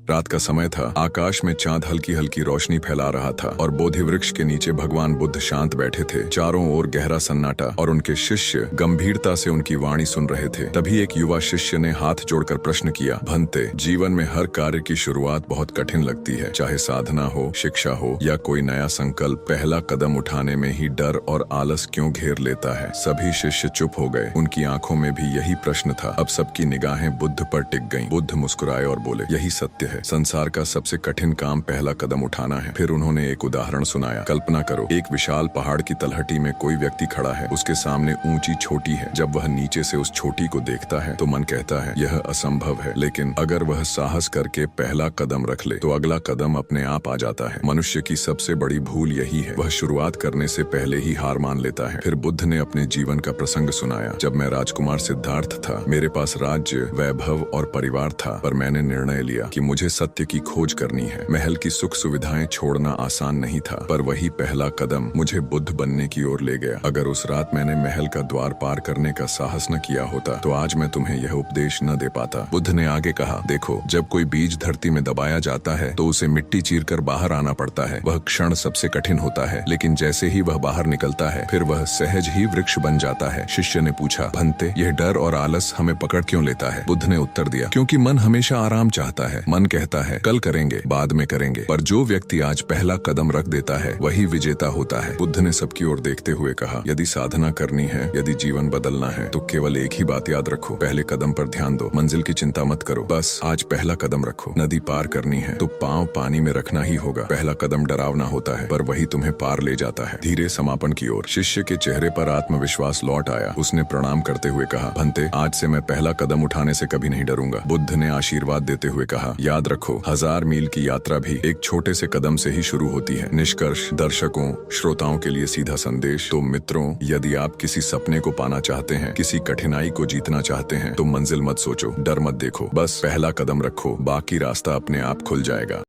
रात का समय था। आकाश में चांद हल्की हल्की रोशनी फैला रहा था और बोधि वृक्ष के नीचे भगवान बुद्ध शांत बैठे थे। चारों ओर गहरा सन्नाटा और उनके शिष्य गंभीरता से उनकी वाणी सुन रहे थे। तभी एक युवा शिष्य ने हाथ जोड़कर प्रश्न किया, भंते, जीवन में हर कार्य की शुरुआत बहुत कठिन लगती है, चाहे साधना हो, शिक्षा हो या कोई नया संकल्प। पहला कदम उठाने में ही डर और आलस क्यों घेर लेता है? सभी शिष्य चुप हो गए। उनकी आंखों में भी यही प्रश्न था। अब सबकी निगाहें बुद्ध पर टिक गईं। बुद्ध मुस्कुराए और बोले, यही सत्य है। संसार का सबसे कठिन काम पहला कदम उठाना है। फिर उन्होंने एक उदाहरण सुनाया। कल्पना करो, एक विशाल पहाड़ की तलहटी में कोई व्यक्ति खड़ा है। उसके सामने ऊंची चोटी है। जब वह नीचे से उस चोटी को देखता है तो मन कहता है यह असंभव है, लेकिन अगर वह साहस करके पहला कदम रख ले तो अगला कदम अपने आप आ जाता है। मनुष्य की सबसे बड़ी भूल यही है, वह शुरुआत करने से पहले ही हार मान लेता है। फिर बुद्ध ने अपने जीवन का प्रसंग सुनाया। जब मैं राजकुमार सिद्धार्थ था, मेरे पास राज्य, वैभव और परिवार था, पर मैंने निर्णय लिया कि मुझे सत्य की खोज करनी है। महल की सुख सुविधाएं छोड़ना आसान नहीं था, पर वही पहला कदम मुझे बुद्ध बनने की ओर ले गया। अगर उस रात मैंने महल का द्वार पार करने का साहस न किया होता तो आज मैं तुम्हें यह उपदेश न दे पाता। बुद्ध ने आगे कहा, देखो, जब कोई बीज धरती में दबाया जाता है तो उसे मिट्टी चीरकर बाहर आना पड़ता है। वह क्षण सबसे कठिन होता है, लेकिन जैसे ही वह बाहर निकलता है फिर वह सहज ही वृक्ष बन जाता है। शिष्य ने पूछा, भंते, यह डर और आलस हमें पकड़ क्यों लेता है? बुद्ध ने उत्तर दिया, क्योंकि मन हमेशा आराम चाहता है। मन कहता है कल करेंगे, बाद में करेंगे, पर जो व्यक्ति आज पहला कदम रख देता है वही विजेता होता है। बुद्ध ने सबकी ओर देखते हुए कहा, यदि साधना करनी है, यदि जीवन बदलना है तो केवल एक ही बात याद रखो, पहले कदम पर ध्यान दो। मंजिल की चिंता मत करो, बस आज पहला कदम रखो। नदी पार करनी है तो पांव पानी में रखना ही होगा। पहला कदम डरावना होता है, पर वही तुम्हें पार ले जाता है। धीरे समापन की ओर। शिष्य के चेहरे पर आत्मविश्वास लौट आया। उसने प्रणाम करते हुए कहा, भंते, आज से मैं पहला कदम उठाने से कभी नहीं डरूंगा। बुद्ध ने आशीर्वाद देते हुए कहा, याद रखो, 1000 मील की यात्रा भी एक छोटे से कदम से ही शुरू होती है। निष्कर्ष, दर्शकों, श्रोताओं के लिए सीधा संदेश। तो मित्रों, यदि आप किसी सपने को पाना चाहते हैं, किसी कठिनाई को जीतना चाहते हैं, तो मंजिल मत सोचो, डर मत देखो, बस पहला कदम रखो, बाकी रास्ता अपने आप खुल जाएगा।